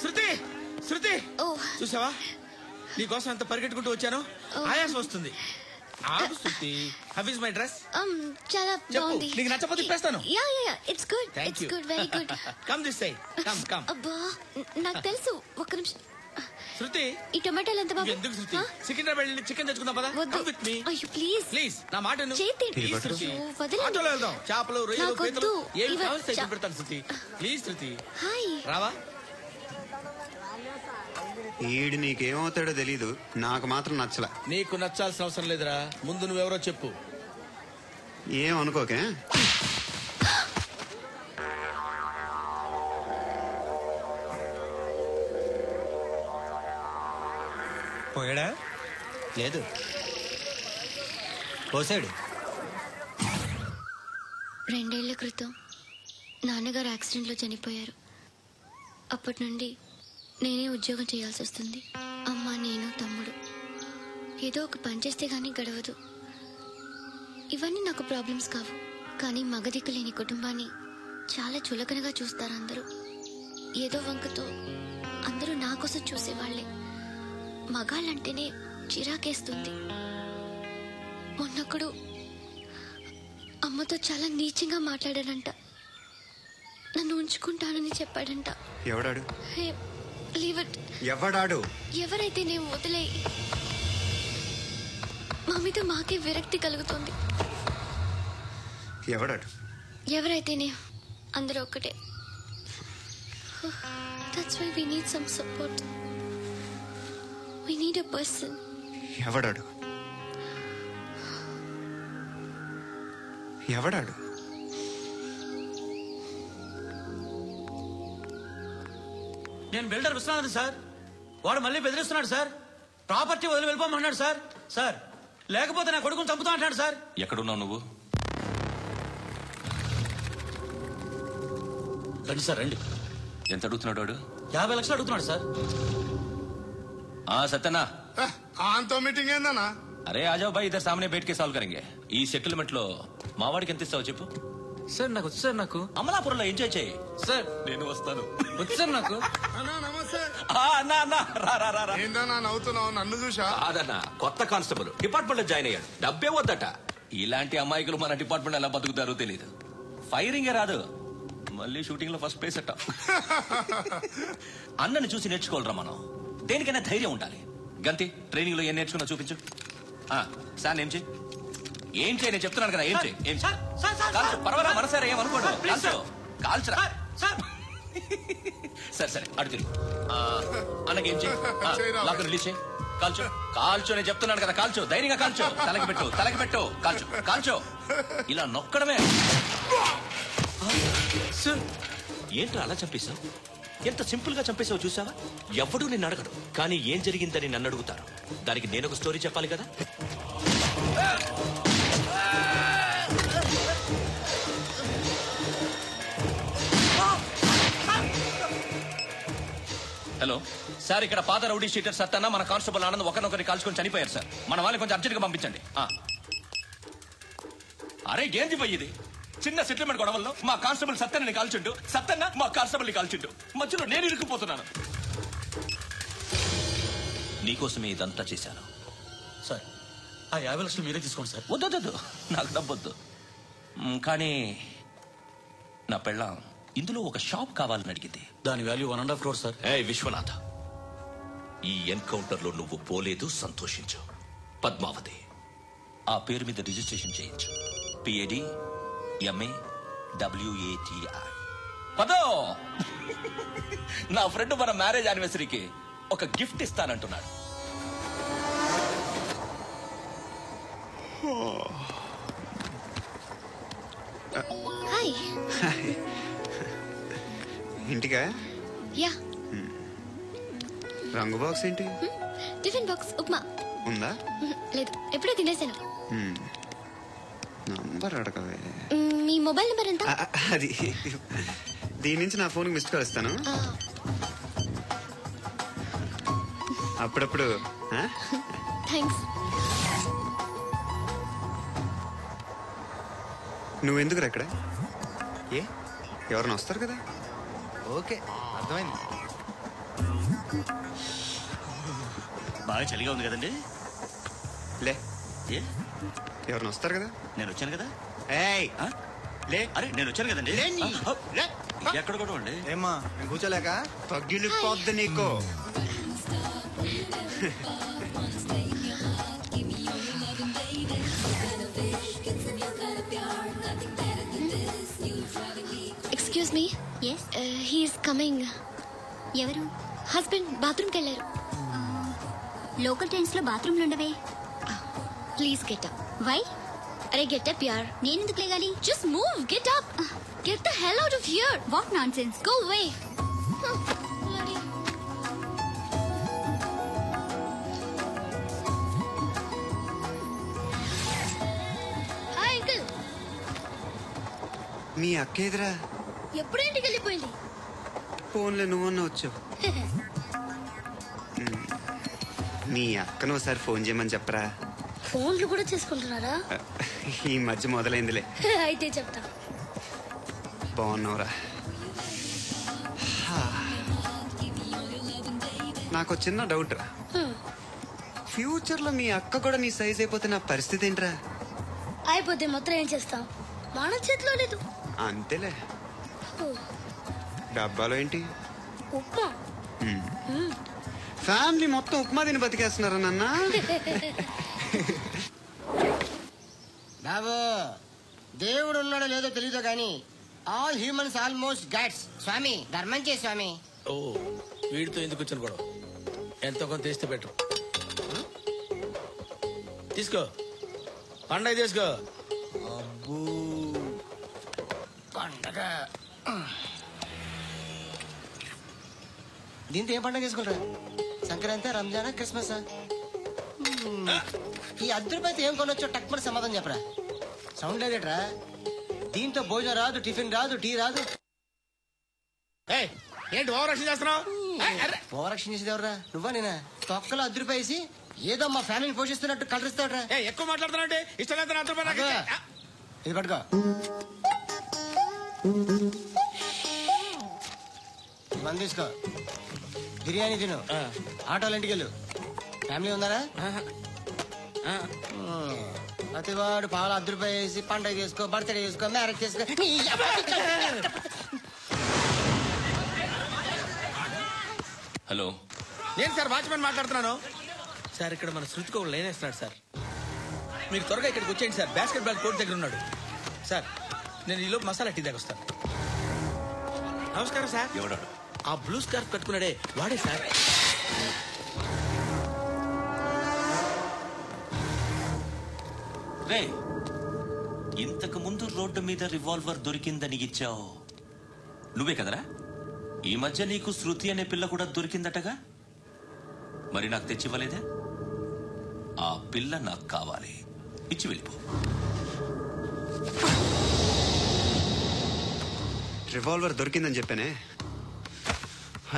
శృతి శృతి చూసావా నీకోసం అంత పరిగెట్టుకుంటూ వచ్చాను. ఆయాసం వస్తుంది. ఆగు Shruti. How is my dress? చాలా బాగుంది. నీకు నచ్చకపోతే తిప్పేస్తాను. Yeah it's good. It's good, very good. Come this side. Come. అబ్బా నాకు తెలుసు. ఒక్క నిమిషం. శృతి ఈ టొమాటోలు ఎంత బాబు? ఎందుకు శృతి? సికింద్రాబాద్ వెళ్ళి చికెన్ తెచ్చుకుందాం పదా. Come with me. అయ్యో ప్లీజ్ ప్లీజ్ నా మాట విను. వదలండి. ఆటోలో వెళ్దాం. చేపలు రొయ్యలు పీతలు ఏమి కావాలి తెచ్చి పెడతాను శృతి. Please Shruti. హాయ్ రావా? ఈడు నీకేమవుతాడో తెలీదు, నాకు మాత్రం నచ్చలా. నీకు నచ్చాల్సిన అవసరం లేదురా. ముందు నువ్వెవరో చెప్పు. ఏం అనుకోకే. పోయాడా? లేదు, పోసాడు. 2 ఏళ్ల క్రితం నాన్నగారు యాక్సిడెంట్లో చనిపోయారు. అప్పటి నుండి నేనే ఉద్యోగం చేయాల్సి వస్తుంది. అమ్మ, నేను, తమ్ముడు ఏదో ఒక పని చేస్తే గానీ గడవదు. ఇవన్నీ నాకు ప్రాబ్లమ్స్ కావు, కానీ మగదిక్కు లేని కుటుంబాన్ని చాలా చులకనగా చూస్తారు అందరూ. ఏదో వంకతో అందరూ నా కోసం చూసేవాళ్లే. మగాళ్ళంటేనే చిరాకేస్తుంది. మొన్నొక్కడు అమ్మతో చాలా నీచంగా మాట్లాడాడంట. నన్ను ఉంచుకుంటానని చెప్పాడంట. ఎవడాడు? ఎవడాడు? ఎవరైతే నేను వదిలే. మా మీద మాకే విరక్తి కలుగుతుంది. ఎవడాడు? ఎవరైతేనే అందరూ ఒక్కటే. That's why we need some support. We need a person. ఎవడాడు? ఎవడాడు? నేను బిల్డర్ విశ్వనాథన్ సార్. వాడు మళ్ళీ బెదిరిస్తున్నాడు సార్. ప్రాపర్టీ వదిలి వెళ్ళిపోమన్నాడు సార్. సార్ లేకపోతే నా కొడుకుని చంపుతా అంటాడు సార్. ఎక్కడున్నావు నువ్వు? రండి సార్, రండి. ఎంత అడుగుతున్నాడు వాడు? 50 లక్షలు అడుగుతున్నాడు సార్. సత్యనా, ఆంతో మీటింగ్ ఏందన్నా? అరే ఆజావ్ భాయ్, ఇద్దరు సామనే బయటకే సాల్వ్ కరెంగే. ఈ సెటిల్మెంట్ లో మావాడికి ఎంత ఇస్తావు చెప్పు. సార్ నాకు వచ్చు సార్. నాకు అమలాపురంలో ఎంజాయ్ చేయి సార్. నేను వస్తాను. వచ్చు సార్ నాకు. అన్నా నమస్తే. ఏందన్నా నవ్వుతున్నావు? నన్ను చూసా? అదన్నా కొత్త కానిస్టేబుల్ డిపార్ట్మెంట్ లో జాయిన్ అయ్యాడు. డబ్బే వద్దట. ఇలాంటి అమాయకులు మన డిపార్ట్మెంట్ ఎలా బతుకుతారో తెలియదు. ఫైరింగే రాదు, మళ్ళీ షూటింగ్ లో ఫస్ట్ ప్లేస్ అట్ట. అన్నని చూసి నేర్చుకోవాలరా మనం. దేనికైనా ధైర్యం ఉండాలి. గంతి, ట్రైనింగ్ లో ఏం నేర్చుకున్నా చూపించు. సార్ ఏం చేయి, ఏం చేయి, నేను చెప్తున్నాను కదా. ఏం చేయి, ఏం కాల్చు. పర్వాలా, మనసారా ఏమనుకోడు. కాల్చు, కాల్చురా. సరే అడుగుతుంది. అన్నకేం చేయి, లాక్ రిలీజ్ చేయి. కాల్చు కాల్చు, నేను చెప్తున్నాను కదా. కాల్చు, ధైర్యంగా కాల్చు. తలకి పెట్టు. కాల్చు. ఇలా నొక్కడమే. ఏంట్రా అలా చంపేశావు? ఎంత సింపుల్ గా చంపేశావు చూసావా? ఎవడూ నిన్ను అడగడు, కానీ ఏం జరిగిందని నన్ను అడుగుతారు. దానికి నేను ఒక స్టోరీ చెప్పాలి కదా. హలో సార్, ఇక్కడ పాత రౌడీ షీటర్ సత్తన్న, మన కానిస్టేబుల్ ఆనంద్ ఒకరినొకరిని కాల్చుకొని చనిపోయారు సార్. మన వాళ్ళని కొంచెం అర్జెంట్ గా పంపించండి. అరే ఏంది పోయి ఇది? చిన్న సెటిల్మెంట్ గొడవల్లో మా కానిస్టేబుల్ సత్తన్నని కాల్చుండు, సత్తన్న మా కానిస్టేబుల్ ని కాల్చుండు. మధ్యలో నేను ఇరుక్కుపోతున్నాను. నీకోసమే ఇదంతా చేశాను సార్. ఆ 50 లక్షలు మీరే తీసుకోండి సార్. వద్దొద్దు, నాకు డబ్బొద్దు. కానీ నా పెళ్ళాం ఇందులో ఒక షాప్ కావాలని అడిగింది. దాని వాల్యూ 1.5 crore సార్. విశ్వనాథ, ఈ ఎన్కౌంటర్ లో నువ్వు పోలేదు, సంతోషించు. పద్మావతి ఆ పేరు మీద రిజిస్ట్రేషన్ చేయించు. PADMAWATI. పదో, నా ఫ్రెండ్ మన మ్యారేజ్ యానివర్సరీకి ఒక గిఫ్ట్ ఇస్తానంటున్నాడు. హాయ్. ఇంటికా? యా. రంగు బాక్స్ ఏంటి? టిఫిన్ బాక్స్ ఉప్మా ఉందా? లేదు, ఎప్పుడో తినేసాను. నంబర్ అడగవే. మీ మొబైల్ నెంబర్ ఎంత? అది దీని నుంచి నా ఫోన్ మిస్డ్ కాల్ ఇస్తాను. అప్పుడప్పుడు. థ్యాంక్స్. నువ్వెందుకు అక్కడ? ఎవరైనా వస్తారు కదా. ఓకే, అర్థమైంది. బాగా చలిగా ఉంది కదండి. లే, ఏ ఎవరిని వస్తారు కదా. నేను వచ్చాను కదా. ఏయ్ ఆ? లే, అరే నేను వచ్చాను కదండి. లే నీ. లే. ఎక్కడ కూడా అండి. ఏమ్మా నేను కూర్చోలేక తగిలిపోద్ది నీకు. Excuse me. Yes he's coming. ఎవరు? హస్బెండ్ బాత్రూమ్కి వెళ్ళారు. లోకల్ ట్రైన్స్ లో బాత్రూమ్లు ఉండవే. Please get up. వై? అరే గెట్ అప్ యార్. నేనెందుకు లేగాలి? Just move. Get up. Get the hell out of here. What nonsense. Go away. Hi uncle. మీ అక్క ఎదురా. ఎప్పుడు ఇంటికి వెళ్ళిపోయింది? ఫోన్లో నువ్వన్నా వచ్చావు. మీ అక్కను ఒకసారి ఫోన్ చేయమని చెప్పరా. ఫోన్లు కూడా చేసుకుంటున్నారా? ఈ మధ్య మొదలైందిలే. అయితే చెప్తా. బాగున్నావురా. నాకు చిన్న డౌట్ రా. ఫ్యూచర్ లో మీ అక్క కూడా నీ సైజ్ అయిపోతే నా పరిస్థితి ఏంట్రా? అయిపోతే మాత్రం ఏం చేస్తాం, మన చేతిలో లేదు. అంతేలే. డబ్బాలో ఏంటి? ఉప్మా. ఫ్యామిలీ మొత్తం ఉప్మా తిని బతికేస్తున్నారా నాన్న? బాబు, దేవుడు ఉన్నాడో లేదో తెలీదు కానీ ఆల్ హ్యూమన్స్ ఆల్మోస్ట్ గాడ్స్. స్వామి ధర్మం చే స్వామి. ఓ, వీడితో ఎందుకు వచ్చిన గొడవ? ఎంతో కొంత తీస్తే బెటర్. తీసుకో, పండగ తీసుకో. పండగ దీంతో ఏం పండగ చేసుకుంటా? సంక్రాంతి, రంజానా, క్రిస్మస్? ఈ అద్దరిపైతే ఏం కొనొచ్చో టక్మని సమాధానం చెప్పరా. సౌండ్ లేదేట్రా? దీంతో భోజనం రాదు, టిఫిన్ రాదు, టీ రాదు. ఏయ్, ఏంటి ఓవర్ రక్షణ చేస్తున్నావు? ఓవరాక్షన్ చేసేది ఎవరా? నువ్వా నేనా? తొక్కలో అద్దరిపేసి ఏదో మా ఫ్యామిలీని పోషిస్తున్నట్టు కలరిస్తాడ్రా. ఎక్కువ మాట్లాడుతున్నావు. ఇష్టం ఇది పట్టుకో. మంది తీసుకో, బిర్యానీ తిను, ఆటోలు ఇంటికి వెళ్ళు. ఫ్యామిలీ ఉన్నారా? ప్రతివాడు పావులు ₹10 వేసి పండగ చేసుకో, బర్త్డే చేసుకో, మ్యారేజ్ చేసుకో. హలో, నేను సార్ వాచ్మెన్ మాట్లాడుతున్నాను. సార్ ఇక్కడ మన శృతికి ఒక లైన్ వేస్తున్నాడు సార్. మీరు త్వరగా ఇక్కడికి వచ్చేయండి సార్. బాస్కెట్ బాల్ కోర్ట్ దగ్గర ఉన్నాడు సార్. నేను ఈలోపు మసాలా టీ దగ్గర వస్తాను. నమస్కారం సార్. ఎవడాడు? ఆ బ్లూ స్కార్ఫ్ కట్టుకున్నాడే వాడే సార్. రే, ఇంతకు ముందు రోడ్డు మీద రివాల్వర్ దొరికిందని ఇచ్చావు నువ్వే కదరా? ఈ మధ్య నీకు శృతి అనే పిల్ల కూడా దొరికిందటగా? మరి నాకు తెచ్చివ్వలేదే? ఆ పిల్ల నాకు కావాలి, ఇచ్చి వెళ్ళిపో. రివాల్వర్ దొరికిందని చెప్పానే,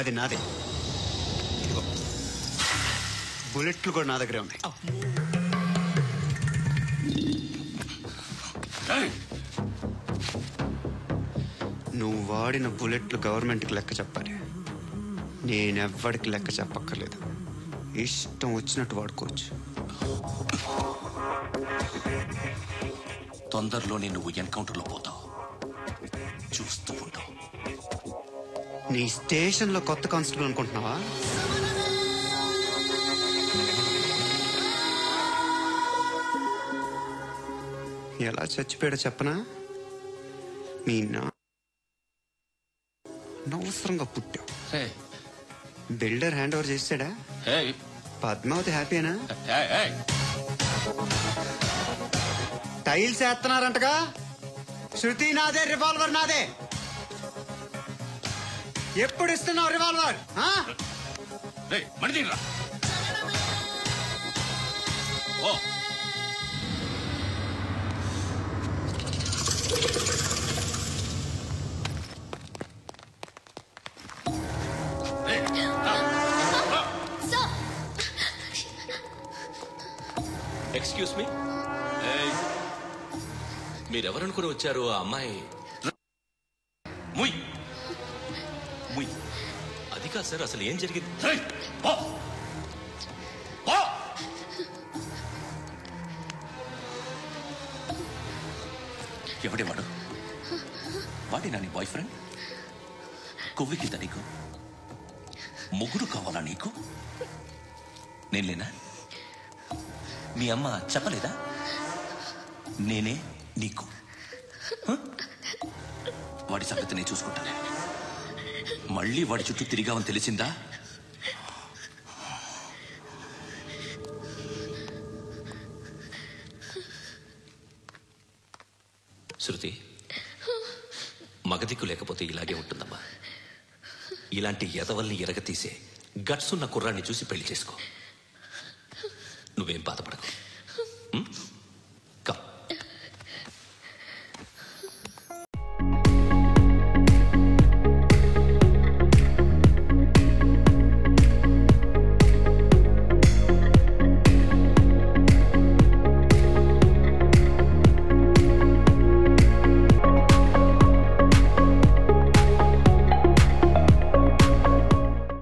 అది నాదే. ఇదిగో, బుల్లెట్లు కూడా నా దగ్గరే ఉన్నాయి. నువ్వు వాడిన బుల్లెట్లు గవర్నమెంట్కి లెక్క చెప్పాలి. నేనెవ్వడికి లెక్క చెప్పక్కర్లేదు. ఇష్టం వచ్చినట్టు వాడుకోవచ్చు. తొందరలోనే నువ్వు ఎన్కౌంటర్లో పోతావు, చూస్తూ ఉంటావు. నీ స్టేషన్లో కొత్త కానిస్టేబుల్ అనుకుంటున్నావా? ఎలా చచ్చిపోయాడో చెప్పనా? మీ అనవసరంగా పుట్టావు. బిల్డర్ హ్యాండ్ ఓవర్ చేసాడా? పద్మావతి హ్యాపీనా? టైల్స్ వేస్తున్నారంటగా. శృతి నాదే, రివాల్వర్ నాదే. ఎప్పుడు ఇస్తున్నావు రివాల్వర్? ఎక్స్క్యూజ్ మీ, మీరెవరనుకుని వచ్చారు? ఆ అమ్మాయి ముయ్ ముయ్, అది కాదు సార్, అసలు ఏం జరిగింది? ఎవడే వాడు? వాడేనా నీ బాయ్ ఫ్రెండ్? కొవ్వికిందా నీకు? ముగ్గురు కావాలా నీకు? నేను లేనా? మీ అమ్మ చెప్పలేదా నేనే నీకు? వాడి సంగతి నేను చూసుకుంటానే. మళ్ళీ వాడి చుట్టూ తిరిగావని తెలిసిందా? శృతి, మగదిక్కు లేకపోతే ఇలాగే ఉంటుందమ్మా. ఇలాంటి ఎదవల్ని ఎరగతీసే గట్సున్న కుర్రాన్ని చూసి పెళ్లి చేసుకో. నువ్వేం బాధపడకు.